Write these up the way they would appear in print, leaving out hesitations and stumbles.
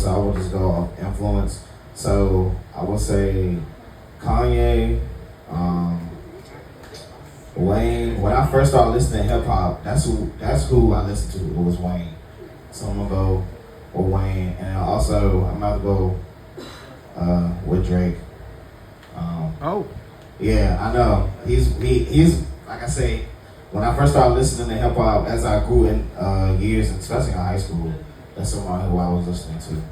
so I will just go off influence. So I would say Kanye, um, Wayne. When I first started listening to hip hop, that's who I listened to. It was Wayne. So I'm gonna go with Wayne, and also I'm about to go with Drake. Oh, Yeah, I know. He's like I say, when I first started listening to hip hop, as I grew in years, especially in high school, that's someone who I was listening to.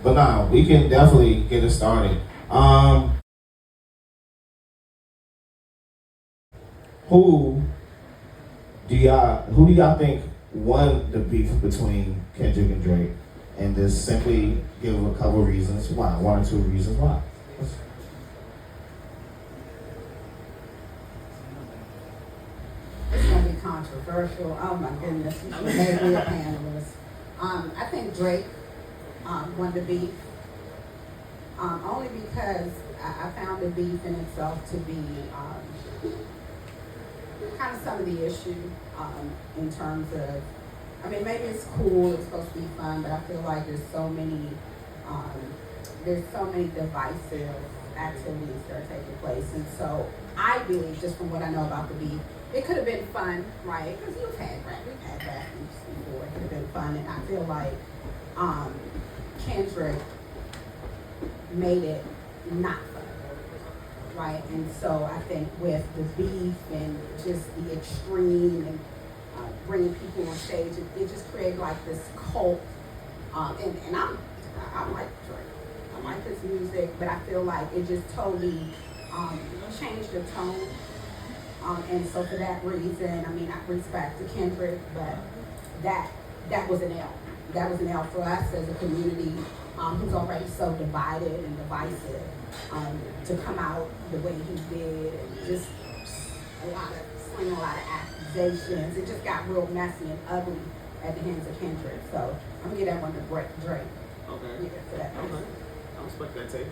But nah, we can definitely get it started. Who who do y'all think won the beef between Kendrick and Drake? And just simply give a couple reasons why, one or two reasons why. It's gonna be controversial. Oh my goodness, you should make me a panelist. I think Drake won the beef, only because I found the beef in itself to be kind of some of the issue in terms of, I mean, maybe it's cool, it's supposed to be fun, but I feel like there's so many divisive activities that are taking place, and so I believe, just from what I know about the beef, it could have been fun, right? Because we've had rap beefs before. It could have been fun, and I feel like Kendrick made it not fun, right? And so I think with the beef and just the extreme and bringing people on stage, it just created like this cult. And I like Drake. I like his music, but I feel like it just totally changed the tone. And so for that reason, I mean, I respect to Kendrick, but that was an L. That was an L for us as a community who's already so divided and divisive, to come out the way he did, and just sling a lot of accusations. It just got real messy and ugly at the hands of Kendrick. So I'm gonna give that one to Drake. okay. Yeah, for that reason. Okay. I respect that take.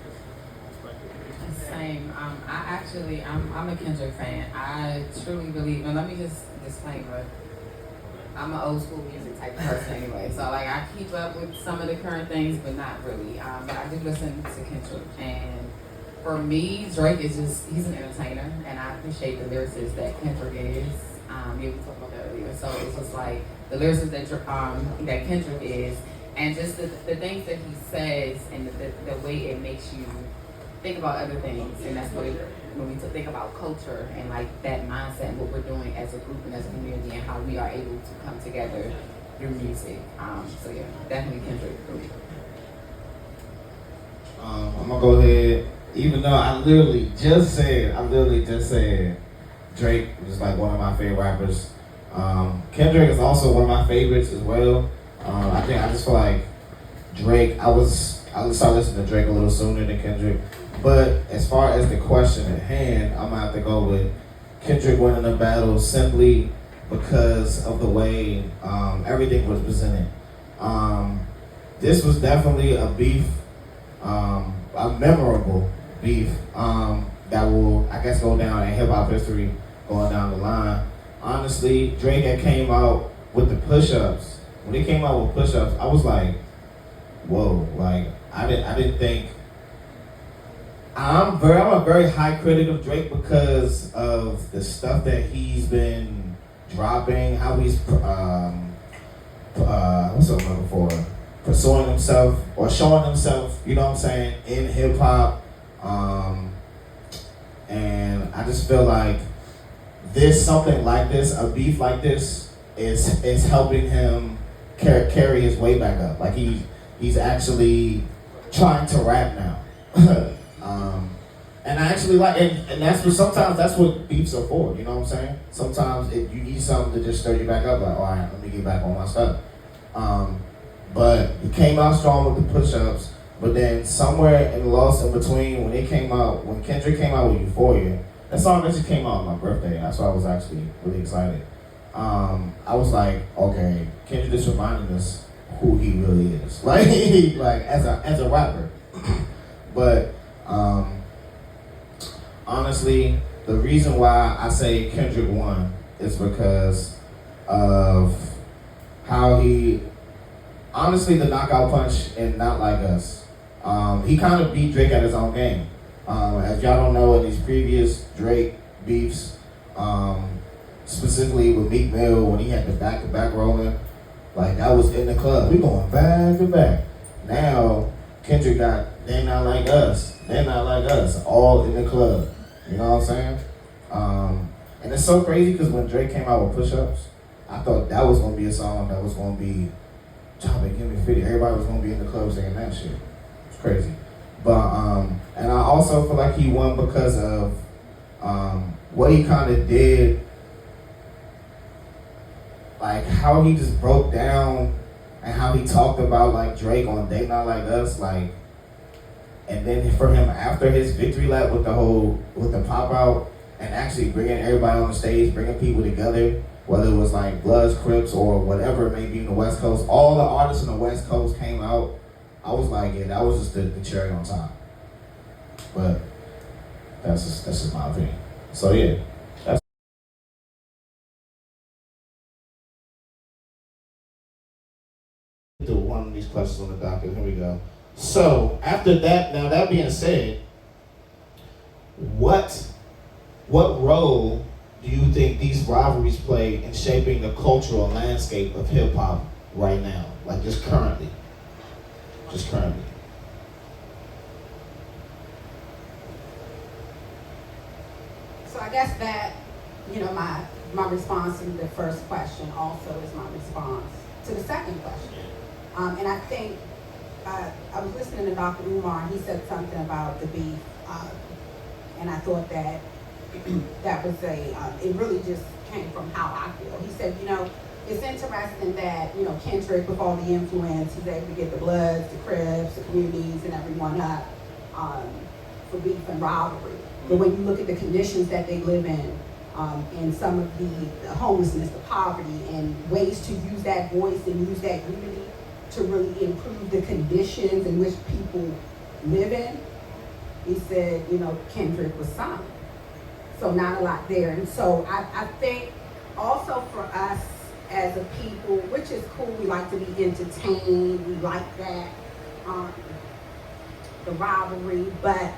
Same. I'm a Kendrick fan. I truly believe, and let me just disclaimer, I'm an old school music type of person anyway. So like I keep up with some of the current things, but not really. But I do listen to Kendrick, and for me, Drake is he's an entertainer, and I appreciate the lyricist that Kendrick is. Yeah, we talked about that earlier. So it's just like the lyricist that Kendrick is, and just the things that he says, and the way it makes you think about other things, and that's what when we think about culture and like that mindset and what we're doing as a group and as a community and how we are able to come together through music. So yeah, definitely Kendrick for me. I'm gonna go ahead, even though I literally just said Drake was like one of my favorite rappers. Kendrick is also one of my favorites as well. I just feel like Drake, I started listening to Drake a little sooner than Kendrick. But as far as the question at hand, I'm gonna have to go with Kendrick winning the battle simply because of the way everything was presented. This was definitely a beef, a memorable beef that will, I guess, go down in hip hop history going down the line. Honestly, Drake had came out with the push-ups. When he came out with push-ups, I was like, whoa, like I didn't think. I'm a very high critic of Drake because of the stuff that he's been dropping, how he's what's the word for pursuing himself or showing himself, you know what I'm saying, in hip hop. And I just feel like something like this, a beef like this, is helping him carry his way back up. Like he's actually trying to rap now. And I actually like, and sometimes that's what beefs are for, you know what I'm saying? Sometimes you need something to just stir you back up, like, all right, let me get back on my stuff. But he came out strong with the push-ups, but then somewhere in the loss in between, when Kendrick came out with Euphoria, that song actually came out on my birthday, that's why I was actually really excited. I was like, okay, Kendrick just reminded us who he really is, like as a rapper. But honestly, the reason why I say Kendrick won is because of how he honestly, the knockout punch and Not Like Us. He kind of beat Drake at his own game. As y'all don't know, in these previous Drake beefs, specifically with Meek Mill when he had the back-to-back rolling, like that was in the club. We going back to back. Now Kendrick got They Not Like Us, They Not Like Us, all in the club. You know what I'm saying? And it's so crazy because when Drake came out with Push Ups, I thought that was gonna be a song that was gonna be Chop It, Give Me 50. Everybody was gonna be in the club singing that shit. It's crazy. But and I also feel like he won because of what he kind of did, like how he just broke down and how he talked about like Drake on They Not Like Us, like, and then for him after his victory lap with the pop out and actually bringing everybody on the stage, bringing people together, whether it was like Bloods, Crips, or whatever it may be in the West Coast, all the artists in the West Coast came out. I was like, yeah, that was just the cherry on top. But that's just my opinion. So yeah. Do one of these questions on the docket. Here we go. So after that, now that being said, what role do you think these rivalries play in shaping the cultural landscape of hip hop right now? Like just currently. Just currently. So I guess that, my response to the first question also is my response to the second question. And I think I was listening to Dr. Umar, and he said something about the beef, and I thought that that was it really just came from how I feel. He said, it's interesting that, Kendrick, with all the influence, he's able to get the Bloods, the Crips, the communities, and everyone up for beef and rivalry. But when you look at the conditions that they live in, and some of the homelessness, the poverty, and ways to use that voice and use that unity to really improve the conditions in which people live in, he said, Kendrick was silent. So not a lot there. And so I think also for us as a people, which is cool, we like to be entertained, we like that, the rivalry, but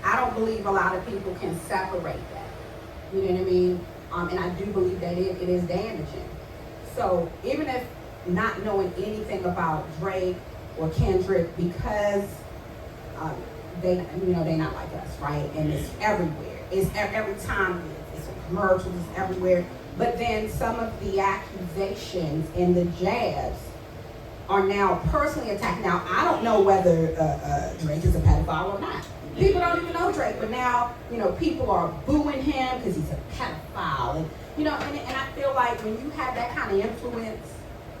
I don't believe a lot of people can separate that. You know what I mean? And I do believe that it is damaging. So even if not knowing anything about Drake or Kendrick, because they not like us, right? And it's everywhere. It's every time it's in commercials, it's everywhere. But then some of the accusations and the jabs are now personally attacked. Now I don't know whether Drake is a pedophile or not. People don't even know Drake, but now people are booing him because he's a pedophile, and and I feel like when you have that kind of influence,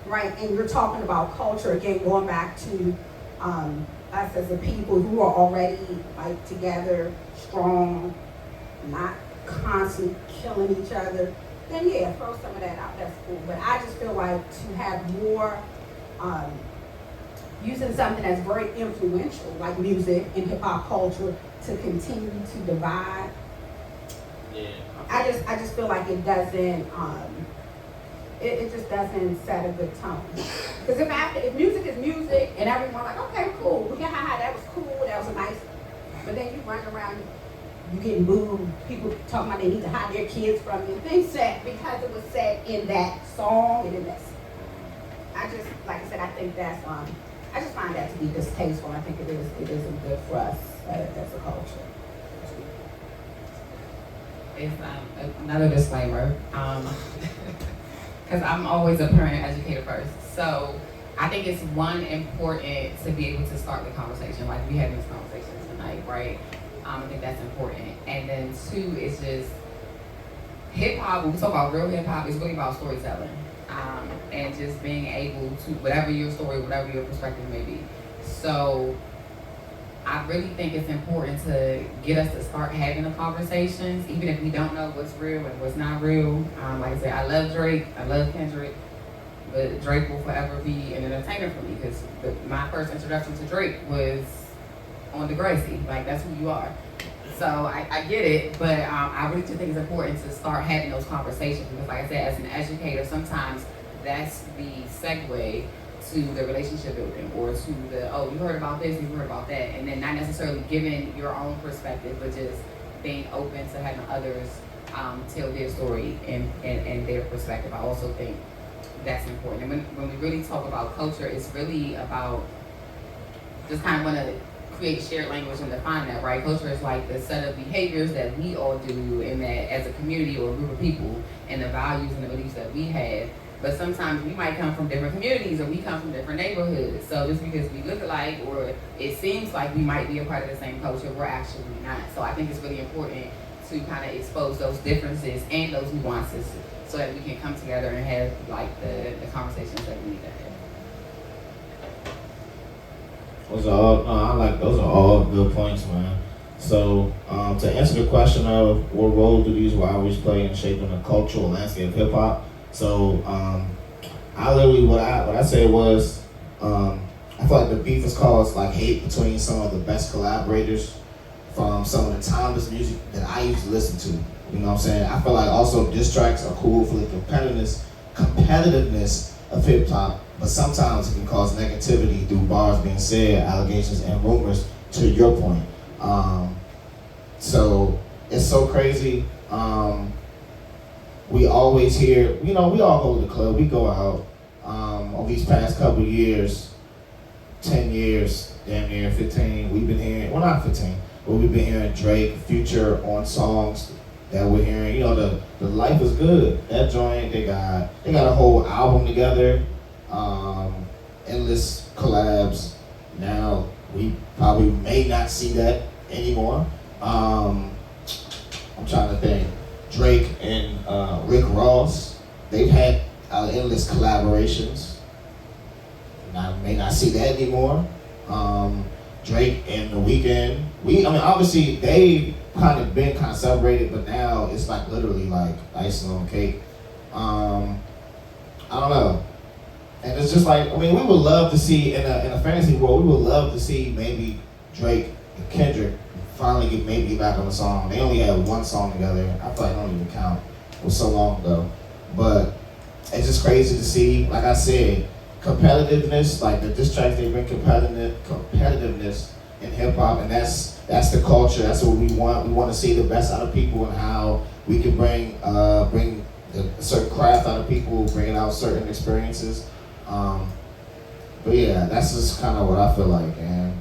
right, and you're talking about culture again, going back to us as a people who are already like together, strong, not constantly killing each other, then yeah, throw some of that out. That's cool. But I just feel like to have more using something that's very influential, like music and hip hop culture, to continue to divide. Yeah. I just feel like it doesn't. It just doesn't set a good tone. Because if music is music and everyone's like, okay, cool, we got that was cool, that was a nice. But then you run around, you getting booed, people talking about they need to hide their kids from you. Things said because it was said in that song and in that. I just, like I said, I think that's I just find that to be distasteful. I think it isn't good for us as a culture. It's another disclaimer, because I'm always a parent educator first. So I think it's important to be able to start the conversation, like we having this conversation tonight, right? I think that's important. And then two, it's just hip hop. When we talk about real hip hop, it's really about storytelling. And just being able to, whatever your story, whatever your perspective may be. So I really think it's important to get us to start having the conversations, even if we don't know what's real and what's not real. Like I said, I love Drake, I love Kendrick, but Drake will forever be an entertainer for me because my first introduction to Drake was on Degrassi. Like, that's who you are. So I get it, but I really do think it's important to start having those conversations because, like I said, as an educator, sometimes that's the segue to the relationship building or to the, oh, you heard about this, you heard about that, and then not necessarily giving your own perspective, but just being open to having others tell their story and their perspective. I also think that's important. And when we really talk about culture, it's really about just kind of want to create shared language and define that, right? Culture is like the set of behaviors that we all do in that as a community or a group of people, and the values and the beliefs that we have. But sometimes we might come from different communities or we come from different neighborhoods. So just because we look alike or it seems like we might be a part of the same culture, we're actually not. So I think it's really important to kind of expose those differences and those nuances so that we can come together and have like the conversations that we need to have. Those are all good points, man. So to answer the question of what role do these rivalries play in shaping the cultural landscape of hip hop, so I literally what I said was I feel like the beef has caused like hate between some of the best collaborators from some of the timeless music that I used to listen to. You know what I'm saying? I feel like also diss tracks are cool for the competitiveness of hip hop, but sometimes it can cause negativity through bars being said, allegations, and rumors. To your point, so it's so crazy. We always hear, we all go to the club, we go out. Over these past couple of years, 10 years, damn near 15, we've been hearing, well not 15, but we've been hearing Drake, Future on songs that we're hearing. The Life is Good, that joint, they got a whole album together, endless collabs. Now we probably may not see that anymore. I'm trying to think. Drake and Rick Ross, they've had endless collaborations. I may not see that anymore. Drake and The Weeknd, obviously they kind of been separated, but now it's like literally like icing on the cake. I don't know. And it's just like, we would love to see, in a fantasy world, we would love to see maybe Drake and Kendrick finally get back on the song. They only had one song together. I feel like it don't even count. It was so long ago. But it's just crazy to see, like I said, competitiveness, like the diss tracks, they bring competitiveness in hip hop, and that's the culture. That's what we want. We want to see the best out of people and how we can bring a certain craft out of people, bringing out certain experiences. But yeah, that's just kind of what I feel like. And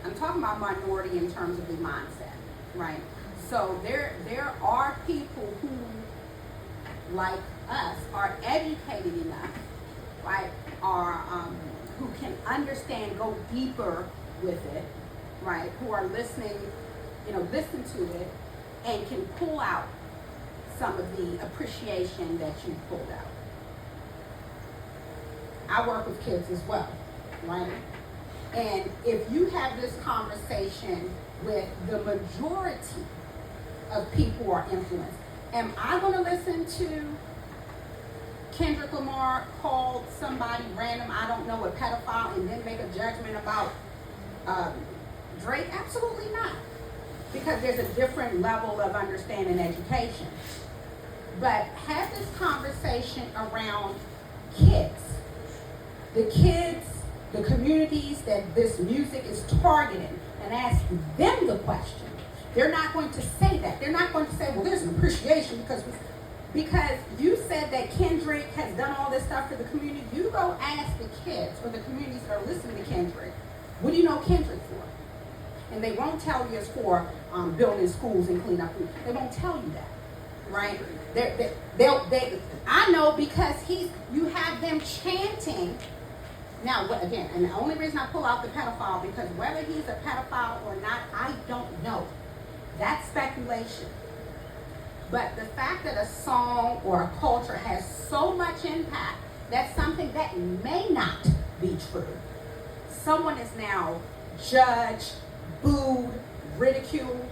I'm talking about minority in terms of the mindset, right? So there are people who, like us, are educated enough, right? Who can understand, go deeper with it, right? Who are listening, listen to it, and can pull out some of the appreciation that you pulled out. I work with kids as well, right? And if you have this conversation with the majority of people who are influenced, am I going to listen to Kendrick Lamar call somebody random, I don't know, a pedophile, and then make a judgment about Drake? Absolutely not. Because there's a different level of understanding and education. But have this conversation around kids. The communities that this music is targeting, and ask them the question. They're not going to say that. They're not going to say, well, there's an appreciation because you said that Kendrick has done all this stuff for the community. You go ask the kids or the communities that are listening to Kendrick, what do you know Kendrick for? And they won't tell you it's for building schools and clean up food. They won't tell you that, right? I know because you have them chanting. Now, again, and the only reason I pull out the pedophile, because whether he's a pedophile or not, I don't know. That's speculation. But the fact that a song or a culture has so much impact, that's something that may not be true. Someone is now judged, booed, ridiculed.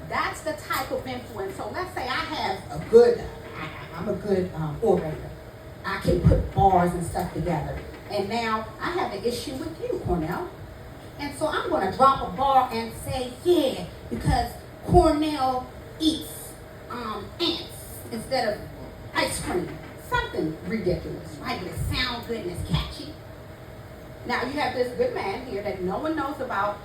That's the type of influence. So let's say I'm a good orator. I can put bars and stuff together. And now I have an issue with you, Cornell. And so I'm going to drop a bar and say, yeah, because Cornell eats ants instead of ice cream. something ridiculous, right? But it sounds good and it's catchy. Now you have this good man here that no one knows about.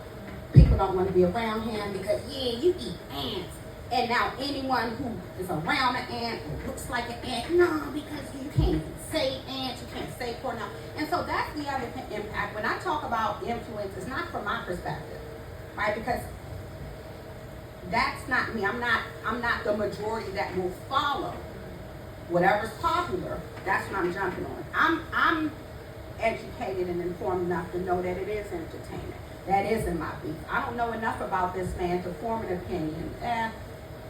People don't want to be around him because, yeah, you eat ants. And now anyone who is around an ant or looks like an ant, no, because you can't even say ant, you can't say cornel. And so that's the other impact. When I talk about influence, it's not from my perspective, right? Because that's not me. I'm not the majority that will follow whatever's popular. That's what I'm jumping on. I'm educated and informed enough to know that it is entertainment. That isn't my beef. I don't know enough about this man to form an opinion.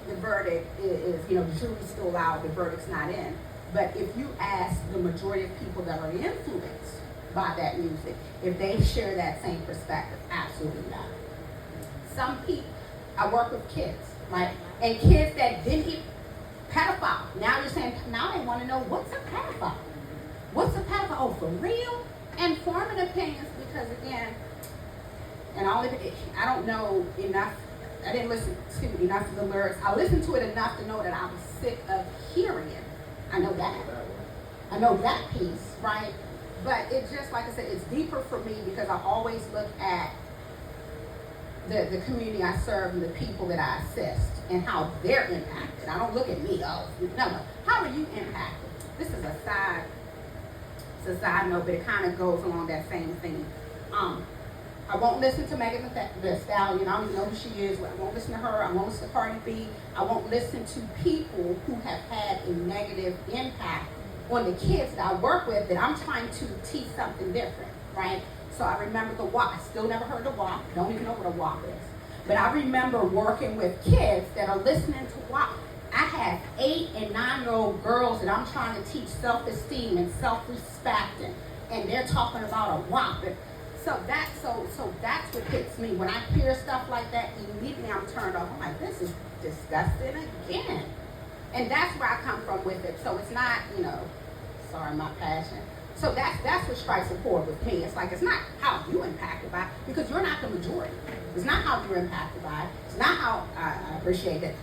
The verdict is, the jury's still out, the verdict's not in. But if you ask the majority of people that are influenced by that music, if they share that same perspective, absolutely not. Some people, I work with kids, right? And kids that didn't eat pedophile. Now you're saying, now they want to know, what's a pedophile? What's a pedophile? Oh, for real? And forming opinions, because again, and I don't know enough. I didn't listen to enough of the lyrics. I listened to it enough to know that I was sick of hearing it. I know that. I know that piece, right? But it just, like I said, it's deeper for me because I always look at the community I serve and the people that I assist and how they're impacted. I don't look at me, no. How are you impacted? This is a side note, but it kind of goes along that same thing. I won't listen to Megan Thee Stallion. I don't even know who she is. I won't listen to her. I won't listen to Cardi B. I won't listen to people who have had a negative impact on the kids that I work with that I'm trying to teach something different, right? So I remember the WAP. I still never heard the WAP. Don't even know what a WAP is. But I remember working with kids that are listening to WAP. I have 8 and 9-year-old girls that I'm trying to teach self-esteem and self-respect, and they're talking about a WAP. So that's what hits me. When I hear stuff like that, immediately I'm turned off. I'm like, this is disgusting again. And that's where I come from with it. So it's not, sorry, my passion. So that's what strikes a chord with me. It's like, it's not how you impacted by it, because you're not the majority. It's not how you're impacted by it. It's not how, I appreciate it.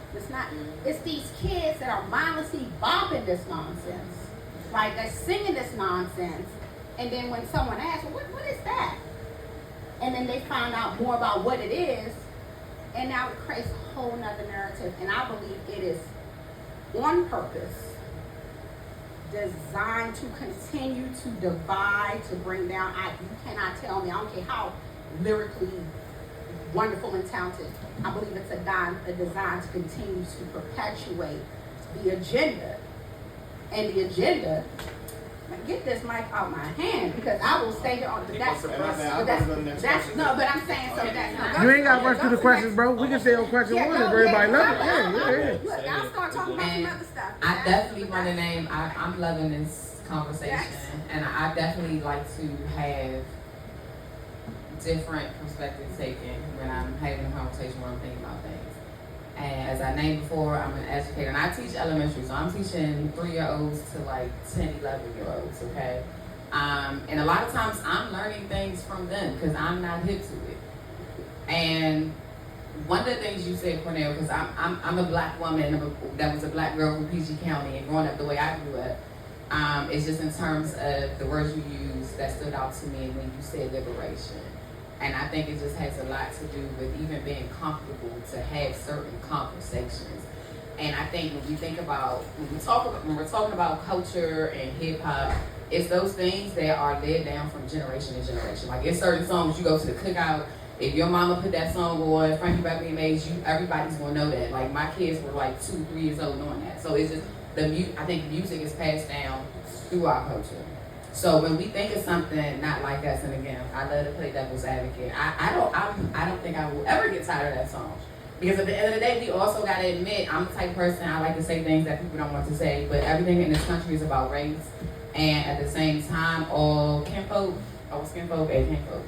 It's these kids that are mindlessly bopping this nonsense, right? They're singing this nonsense. And then when someone asks, well, what is that? And then they find out more about what it is, and now it creates a whole nother narrative. And I believe it is on purpose, designed to continue to divide, to bring down. You cannot tell me, I don't care how lyrically wonderful and talented, I believe it's a design to continue to perpetuate the agenda. And the agenda, get this mic out my hand because I will stay here on the that's no, but I'm saying so that's not. You ain't got to rush through the questions, bro. We can stay on question one if everybody loves it. Look, I'll start talking about some other stuff. I definitely want to name. I'm loving this conversation, and I definitely like to have different perspectives taken when I'm having a conversation where I'm thinking about things. And as I named before, I'm an educator, and I teach elementary, so I'm teaching 3-year-olds to like 10, 11-year-olds, okay? And a lot of times I'm learning things from them because I'm not hip to it. And one of the things you said, Cornell, because I'm a black woman that was a black girl from PG County and growing up the way I grew up, it's just in terms of the words you used that stood out to me when you said liberation. And I think it just has a lot to do with even being comfortable to have certain conversations. And I think when we're talking about culture and hip hop, it's those things that are laid down from generation to generation. Like it's certain songs, you go to the cookout, if your mama put that song on, Frankie Beverly Mays, everybody's gonna know that. Like my kids were like 2, 3 years old knowing that. So it's just I think music is passed down through our culture. So when we think of something not like us, and again, I love to play devil's advocate. I don't think I will ever get tired of that song, because at the end of the day, we also got to admit, I'm the type of person, I like to say things that people don't want to say, but everything in this country is about race, and at the same time, all kinfolk and kinfolk.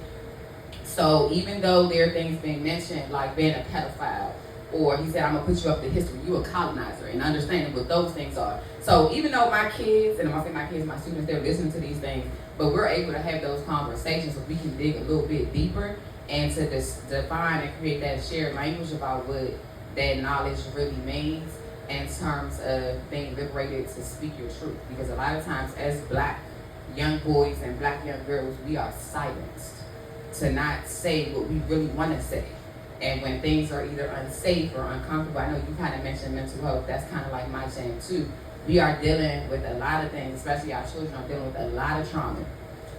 So even though there are things being mentioned like being a pedophile, or he said, I'm gonna put you up to history, you a colonizer, and understanding what those things are. So even though my kids, and I'm gonna say my students, they're listening to these things, but we're able to have those conversations so we can dig a little bit deeper and to define and create that shared language about what that knowledge really means. in terms of being liberated to speak your truth. Because a lot of times as Black young boys and Black young girls, we are silenced to not say what we really want to say. And when things are either unsafe or uncomfortable, I know you kind of mentioned mental health, that's kind of like my jam too. We are dealing with a lot of things, especially our children are dealing with a lot of trauma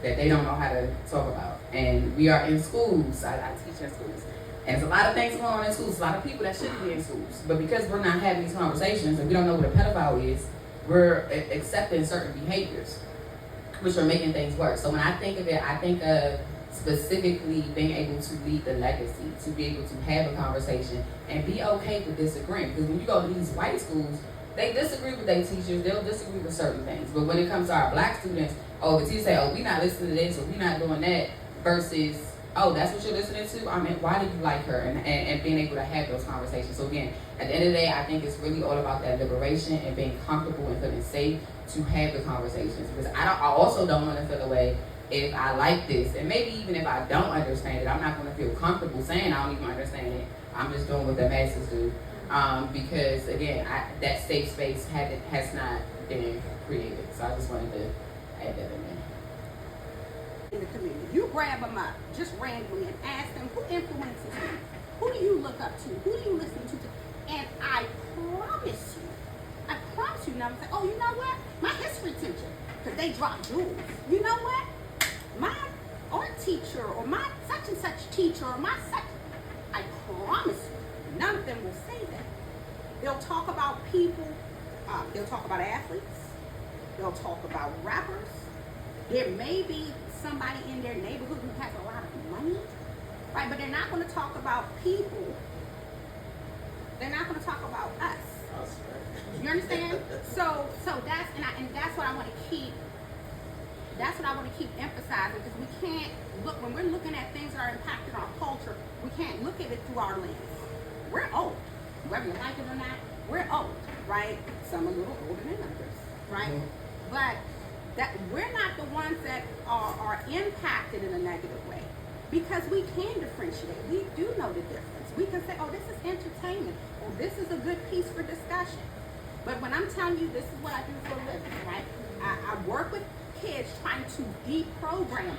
that they don't know how to talk about. And we are in schools, I teach in schools, and there's a lot of things going on in schools, a lot of people that shouldn't be in schools. But because we're not having these conversations and we don't know what a pedophile is, we're accepting certain behaviors, which are making things worse. So when I think of it, I think of specifically being able to lead the legacy, to be able to have a conversation and be okay with disagreeing. Because when you go to these white schools, they disagree with their teachers, they'll disagree with certain things. But when it comes to our Black students, oh, the teacher say, oh, we're not listening to this or we're not doing that, versus, oh, that's what you're listening to? I mean, why do you like her? And being able to have those conversations. So again, at the end of the day, I think it's really all about that liberation and being comfortable and feeling safe to have the conversations. Because I also don't want to feel away if I like this, and maybe even if I don't understand it, I'm not going to feel comfortable saying I don't even understand it. I'm just doing what the masses do. Because again, that safe space has not been created. So I just wanted to add that in there. In the community, you grab them up just randomly and ask them, who influences you? Who do you look up to? Who do you listen to? And I promise you, now I'm saying, oh, you know what? My history teacher, because they drop jewels. You know what? My art teacher or my such and such teacher or my such, I promise you, none of them will say that. They'll talk about people, they'll talk about athletes, they'll talk about rappers. There may be somebody in their neighborhood who has a lot of money, right? But they're not going to talk about people. They're not going to talk about us. You understand? So that's and that's what I want to keep. That's what I want to keep emphasizing, because we can't look, when we're looking at things that are impacting our culture, we can't look at it through our lens. We're old, whether you like it or not. We're old, right? Some a little older than others, right? Mm-hmm. But that we're not the ones that are impacted in a negative way, because we can differentiate. We do know the difference. We can say, oh, this is entertainment, or this is a good piece for discussion. But when I'm telling you this is what I do for a living, right? I work with kids trying to deprogram them.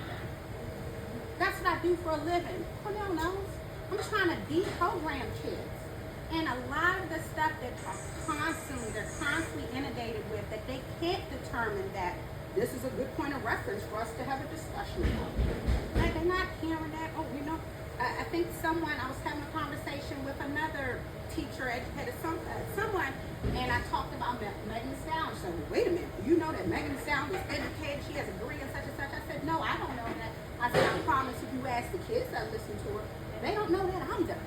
That's what I do for a living. Cornell knows. I'm trying to deprogram kids. And a lot of the stuff that they're constantly inundated with, that they can't determine that this is a good point of reference for us to have a discussion about. Like, they're not hearing that. Oh, you know, I think I was having a conversation with another teacher, educator, someone, and I talked about Megan Thee Stallion. She said, well, wait a minute, you know that Megan Thee Stallion is educated, she has a degree in such and such. I said, no, I don't know that. I said, I promise if you ask the kids that listen to her, they don't know that I'm done.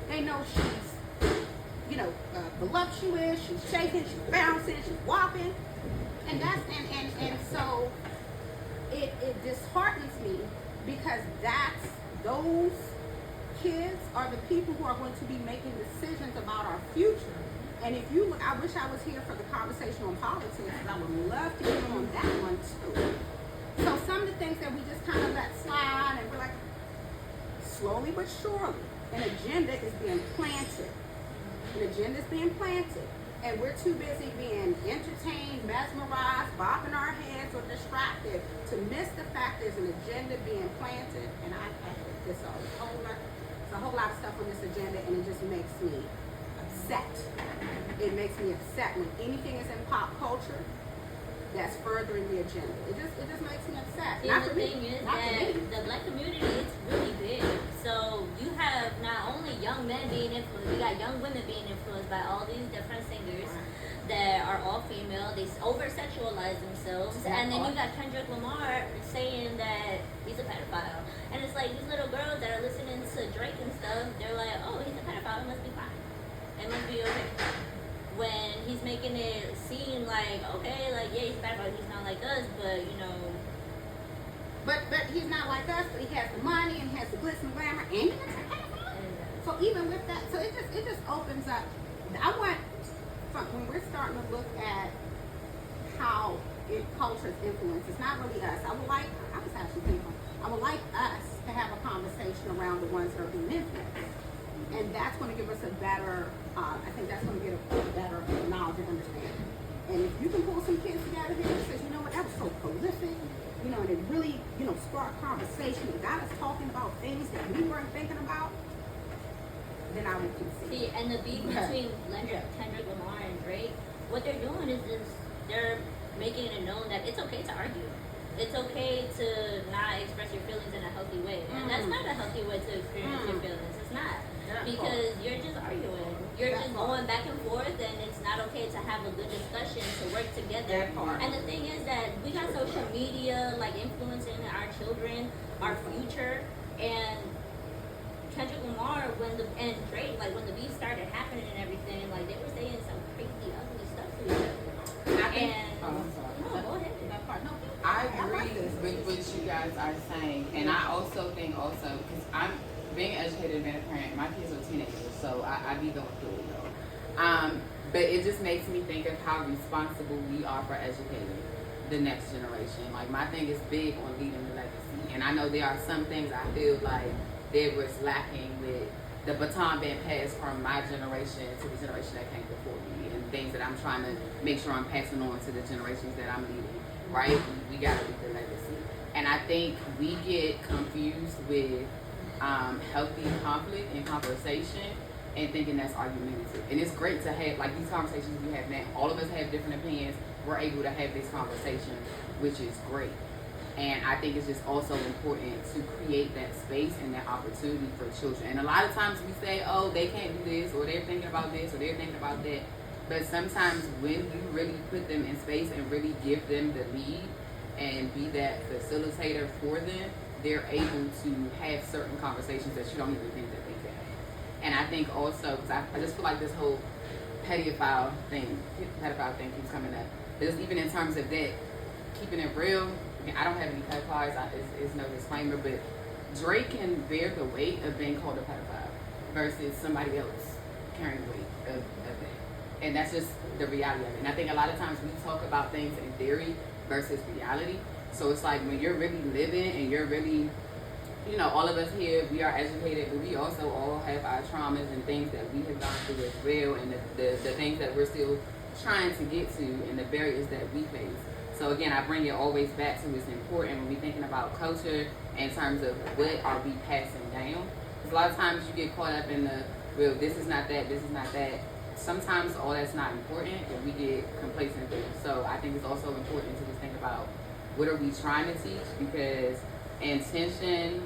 They know she's, voluptuous, she's shaking, she's bouncing, she's whopping. And that's, and so it disheartens me, because those kids are the people who are going to be making decisions about our future. And if you look, I wish I was here for the conversation on politics, because I would love to hear on that one too. So some of the things that we just kind of let slide, and we're like, slowly but surely, an agenda is being planted. An agenda is being planted. And we're too busy being entertained, mesmerized, bobbing our heads, or distracted to miss the fact there's an agenda being planted. And I think there's a whole lot of stuff on this agenda, and it just makes me upset. It makes me upset when anything is in pop culture that's furthering the agenda. It just makes me upset. And the thing is that the Black community is really big. So you have not only young men being influenced, you got young women being influenced by all these different singers that are all female. They over-sexualize themselves. And then you got Kendrick Lamar saying that he's a pedophile. And it's like these little girls that are listening to Drake and stuff, they're like, oh, he's a pedophile, it must be fine. It must be okay. When he's making it seem like, okay, like, yeah, he's a pedophile, he's not like us, but, you know. But he's not like us, but he has the money and he has the glitz and glamour, and he's a pedophile. So even with that, so it just opens up. I want, when we're starting to look at how culture's influence, it's not really us. I would like us to have a conversation around the ones that are being influenced. And that's going to give us a better, I think that's going to get a better knowledge and understanding. And if you can pull some kids together here that says, you know what, that was so prolific, you know, and it really, you know, sparked conversation and got us talking about things that we weren't thinking about, then I would concede. See, and the beef between Kendrick Lamar and Drake, what they're doing is they're making it known that it's okay to argue. It's okay to not express your feelings in a healthy way. And that's not a healthy way to experience your feelings. It's not. Because you're just arguing. You're just going back and forth, and it's not okay to have a good discussion, to work together. And the thing is that we got social media like influencing our children, our future, and Kendrick Lamar and Drake, like when the beef started happening and everything, like they were saying some crazy ugly stuff to each other. Go ahead. I agree with what you guys are saying, and I also think because I'm being educated and being a parent, my kids are teenagers, so I be going through it though. But it just makes me think of how responsible we are for educating the next generation. Like my thing is big on leaving the legacy, and I know there are some things I feel like there was lacking with the baton being passed from my generation to the generation that came before me, and things that I'm trying to make sure I'm passing on to the generations that I'm leaving. Right? We gotta leave the legacy, and I think we get confused with healthy conflict and conversation and thinking that's argumentative. And it's great to have like these conversations we have now. All of us have different opinions. We're able to have this conversation, which is great. And I think it's just also important to create that space and that opportunity for children. And a lot of times we say, oh, they can't do this, or they're thinking about this, or they're thinking about that. But sometimes when you really put them in space and really give them the lead and be that facilitator for them, they're able to have certain conversations that you don't even think that they can have. And I think also, because I just feel like this whole pedophile thing keeps coming up. Because even in terms of that, keeping it real, I don't have any pedophiles, it's no disclaimer, but Drake can bear the weight of being called a pedophile versus somebody else carrying the weight of that. And that's just the reality of it. And I think a lot of times we talk about things in theory versus reality. So it's like when you're really living and you're really, you know, all of us here, we are educated, but we also all have our traumas and things that we have gone through as well, and the things that we're still trying to get to and the barriers that we face. So again, I bring it always back to it's important when we're thinking about culture in terms of what are we passing down. Because a lot of times you get caught up in the, well, this is not that, this is not that. Sometimes all that's not important and we get complacent with it. So I think it's also important to just think about what are we trying to teach, because intention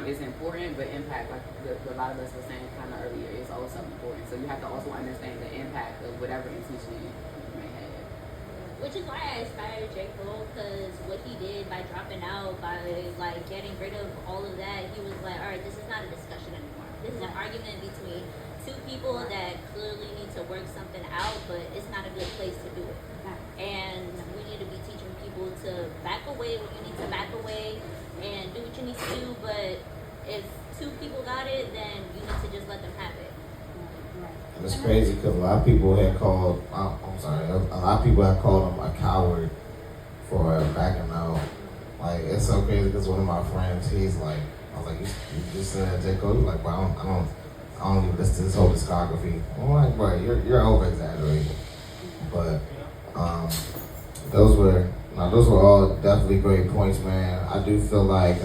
is important, but impact, like a lot of us were saying kind of earlier, is also important. So you have to also understand the impact of whatever intention you may have. Which is why I aspire to J. Cole, because what he did by dropping out, by like getting rid of all of that, he was like, all right, this is not a discussion anymore. This is an argument between two people that clearly need to work something out, but it's not a good place to do it. And we need to be teaching people to back away when you need to back away and do what you need to do. But if two people got it, then you need to just let them have it. And it's crazy because a lot of people had called, a lot of people had called him a coward for backing out. Like, it's so crazy because one of my friends, he's like, I was like, you just said that J. Cole? He's like, well, I don't even listen to this whole discography. I'm like, bro, you're over exaggerating. But those were all definitely great points, man. I do feel like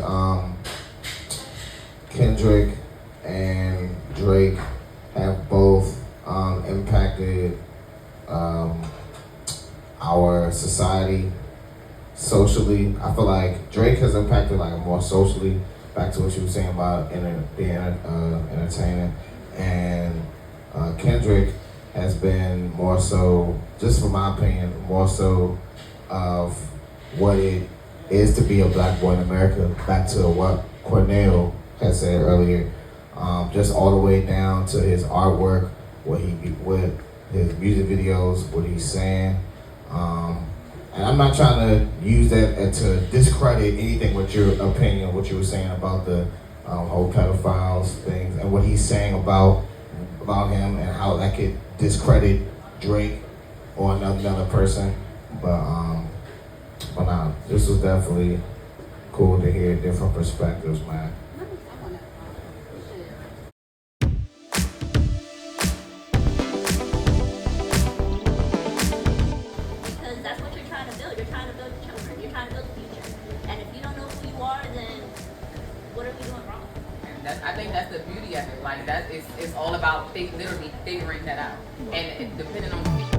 Kendrick and Drake have both impacted our society socially. I feel like Drake has impacted like more socially, back to what you were saying about being entertaining, and Kendrick has been more so, just from my opinion, more so of what it is to be a black boy in America, back to what Cornell had said earlier, just all the way down to his artwork, what his music videos, what he's saying. And I'm not trying to use that to discredit anything with your opinion, what you were saying about the whole pedophiles things and what he's saying about him and how that could discredit Drake or another person. But nah, this was definitely cool to hear different perspectives, man. think that's the beauty of it. Like that is it's all about literally figuring that out, and depending on